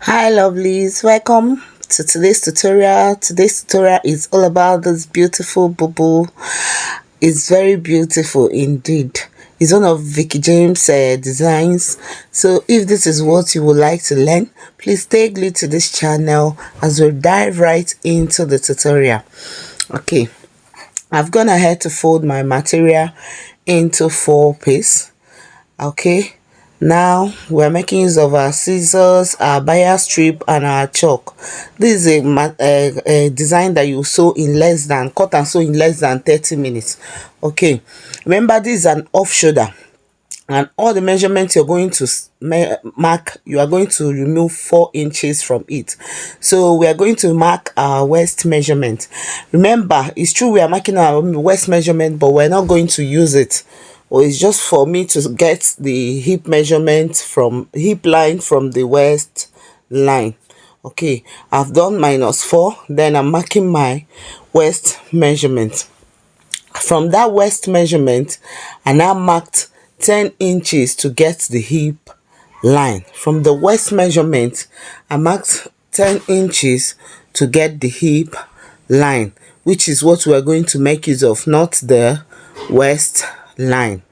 Hi lovelies, welcome to today's tutorial. Today's tutorial is all about this beautiful bubu. It's very beautiful indeed. It's one of Vicky James designs. So if this is what you would like to learn, please stay glued to this channel as we dive right into the tutorial. Okay, I've gone ahead to fold my material into 4 pieces. Okay, now we're making use of our scissors, our bias strip and our chalk. This is a design that you sew in less than cut and sew in less than 30 minutes. Okay, remember this is an off shoulder, and all the measurements you're going to mark, you are going to remove 4 inches from it. So we are going to mark our waist measurement. Remember, it's true we are marking our waist measurement, but we're not going to use it, or it's just for me to get the hip measurement from hip line from the waist line. Okay, I've done -4, then I'm marking my waist measurement. From that waist measurement, I now marked 10 inches to get the hip line. From the waist measurement, I marked 10 inches to get the hip line, which is what we are going to make use of, not the waist line.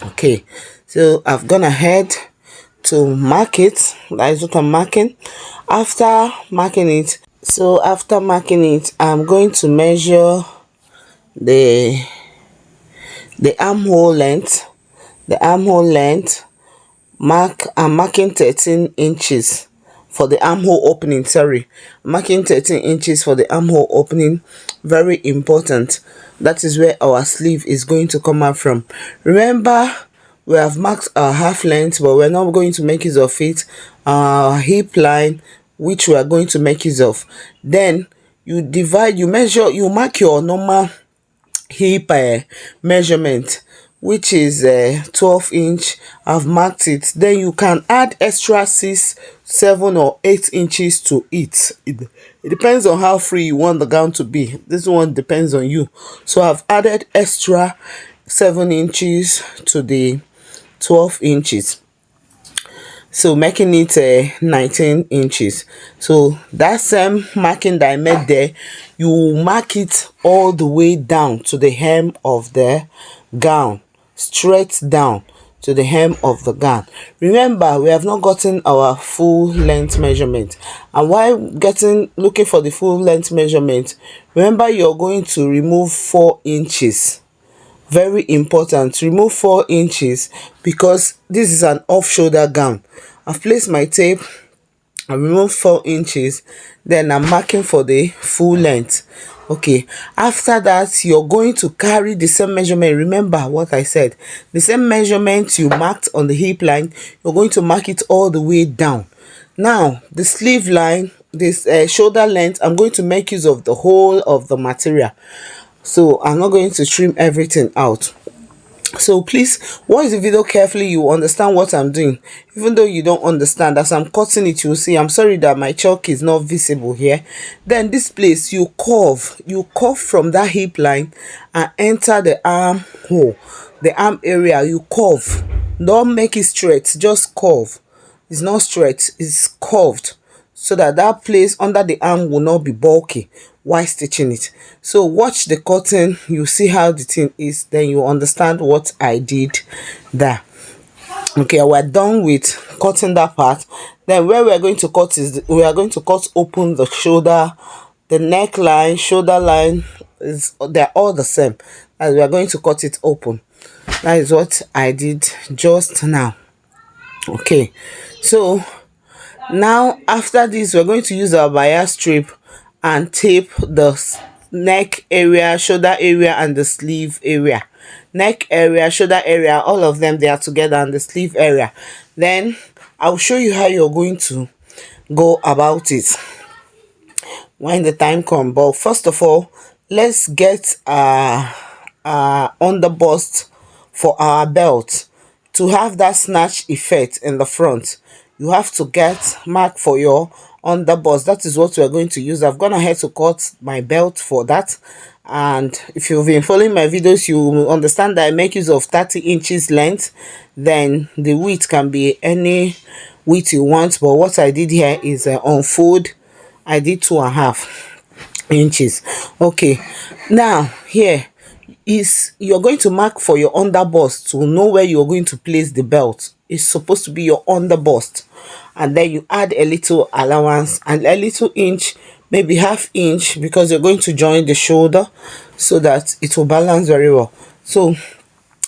Okay, so I've gone ahead to mark it. That is what I'm marking. After marking it, I'm going to measure the armhole length. I'm marking 13 inches for the armhole opening. Sorry, I'm marking 13 inches for the armhole opening. Very important. That is where our sleeve is going to come out from. Remember, we have marked our half length, but we're not going to make use of it. Our hip line, which we are going to make use of. Then you divide, you measure, you mark your normal hip measurement, which is 12 inch. I've marked it. Then you can add extra 6, 7 or 8 inches to it. It depends on how free you want the gown to be. This one depends on you. So I've added extra 7 inches to the 12 inches, so making it 19 inches. So that same marking that I made there, you mark it all the way down to the hem of the gown, straight down to the hem of the gown. Remember, we have not gotten our full length measurement, and while looking for the full length measurement, remember you're going to remove 4 inches. Very important, remove 4 inches because this is an off shoulder gown. I've placed my tape, I removed 4 inches, then I'm marking for the full length. Okay, after that you're going to carry the same measurement. Remember what I said, the same measurement you marked on the hip line, you're going to mark it all the way down. Now the sleeve line, this shoulder length, I'm going to make use of the whole of the material, so I'm not going to trim everything out. So please watch the video carefully, you understand what I'm doing. Even though you don't understand, as I'm cutting it, you'll see. I'm sorry that my chalk is not visible here. Then this place, you curve from that hip line and enter the arm hole, the arm area. You curve, don't make it straight, just curve. It's not straight, it's curved, so that that place under the arm will not be bulky while stitching it. So watch the cutting, you see how the thing is, then you understand what I did there. Okay, we're done with cutting that part. Then where we are going to cut is we are going to cut open the shoulder, the neckline, shoulder line, is they're all the same, as we are going to cut it open. That is what I did just now. Okay, so now after this, we're going to use our bias strip and tape the neck area, shoulder area and the sleeve area. Neck area, shoulder area, all of them, they are together, and the sleeve area. Then I'll show you how you're going to go about it when the time comes. But first of all, let's get underbust for our belt. To have that snatch effect in the front, you have to get mark for your underbust. That is what we are going to use. I've gone ahead to cut my belt for that, and if you've been following my videos, you will understand that I make use of 30 inches length. Then the width can be any width you want, but what I did here is unfold. I did 2.5 inches. Okay, now here is you're going to mark for your underbust to know where you're going to place the belt. It's supposed to be your underbust, and then you add a little allowance and a little inch, maybe half inch, because you're going to join the shoulder so that it will balance very well. So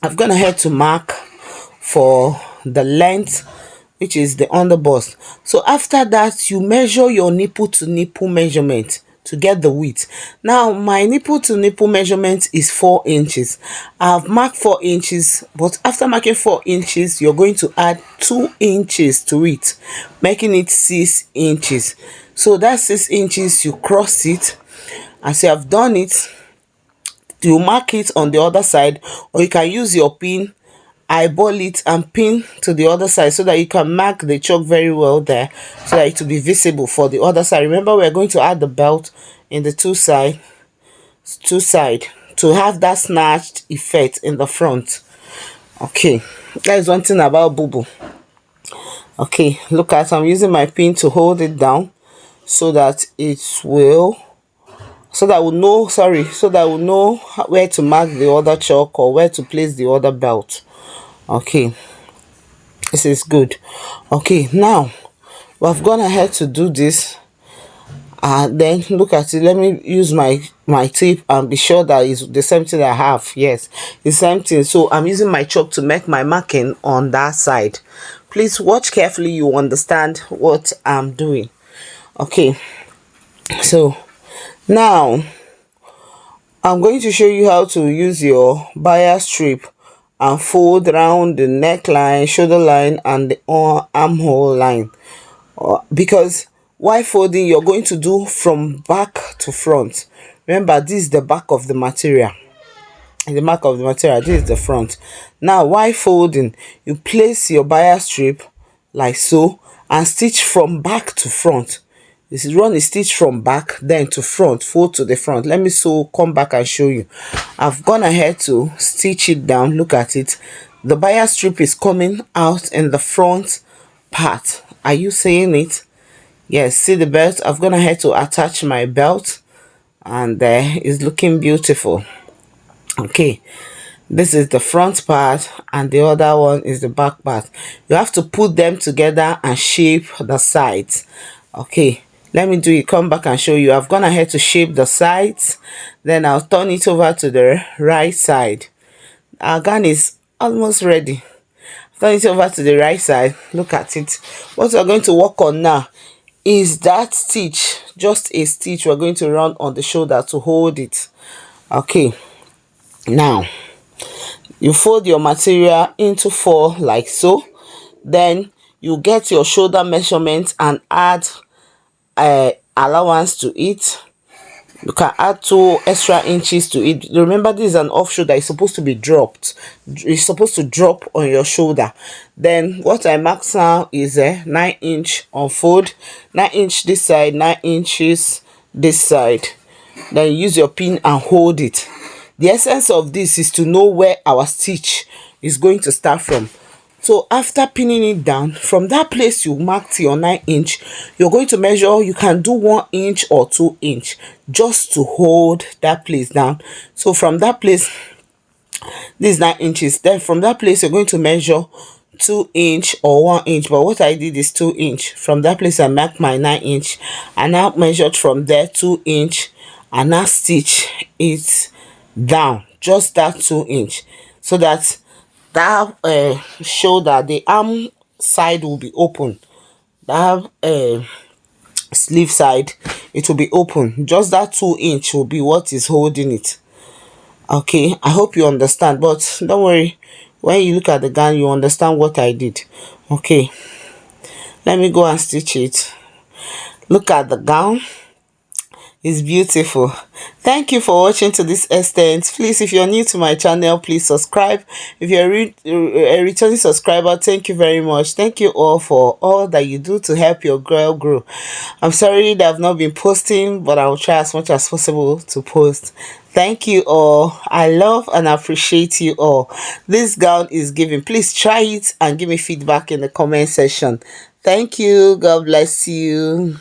I've gone ahead to mark for the length, which is the underbust. So after that, you measure your nipple to nipple measurement to get the width. Now my nipple to nipple measurement is 4 inches. I've marked 4 inches, but after marking 4 inches, you're going to add 2 inches to it, making it 6 inches. So that's 6 inches. You cross it. As you have done it, you mark it on the other side, or you can use your pin, eyeball it and pin to the other side so that you can mark the chalk very well there, so that it will be visible for the other side. Remember, we're going to add the belt in the two side to have that snatched effect in the front. Okay, that is one thing about bubu. Okay, look at, I'm using my pin to hold it down so that it will, so that we'll know, so that we'll know where to mark the other chalk or where to place the other belt. Okay, this is good. Okay, now we've gone ahead to do this, and then look at it. Let me use my tip and be sure that it's the same thing I have. Yes, the same thing. So I'm using my chalk to make my marking on that side. Please watch carefully, you understand what I'm doing. Okay, so now I'm going to show you how to use your bias strip and fold around the neckline, shoulder line, and the armhole line. Because while folding, you're going to do from back to front. Remember, this is the back of the material. The back of the material, this is the front. Now while folding, you place your bias strip like so and stitch from back to front. This is run a stitch from back, then to front, fold to the front. Let me come back and show you. I've gone ahead to stitch it down. Look at it. The bias strip is coming out in the front part. Are you seeing it? Yes, see the belt? I've gone ahead to attach my belt, and it's looking beautiful. Okay, this is the front part and the other one is the back part. You have to put them together and shape the sides. Okay, let me do it. Come back and show you. I've gone ahead to shape the sides, then I'll turn it over to the right side. Our gown is almost ready. Turn it over to the right side. Look at it. What we're going to work on now is that stitch, just a stitch we're going to run on the shoulder to hold it. Okay, now you fold your material into 4 like so, then you get your shoulder measurement and add allowance to it. You can add 2 extra inches to it. Remember, this is an off shoulder. It's supposed to be dropped. It's supposed to drop on your shoulder. Then what I mark now is a 9-inch unfold, 9 inch this side, 9 inches this side. Then use your pin and hold it. The essence of this is to know where our stitch is going to start from. So after pinning it down, from that place you marked your 9-inch, you're going to measure. You can do 1 inch or 2 inch just to hold that place down. So from that place, this is 9 inches. Then from that place you're going to measure 2 inch or 1 inch, but what I did is 2 inch. From that place I marked my 9-inch, and now measured from there 2 inch, and now stitch it down, just that 2 inch, so that shoulder, the arm side will be open. That sleeve side, it will be open. Just that 2 inch will be what is holding it. Okay, I hope you understand, but don't worry, when you look at the gown you understand what I did. Okay, let me go and stitch it. Look at the gown. It's beautiful. Thank you for watching to this extent. Please, if you're new to my channel, please subscribe. If you're a returning subscriber, thank you very much. Thank you all for all that you do to help your girl grow. I'm sorry that I've not been posting, but I will try as much as possible to post. Thank you all. I love and appreciate you all. This gown is giving. Please try it and give me feedback in the comment section. Thank you. God bless you.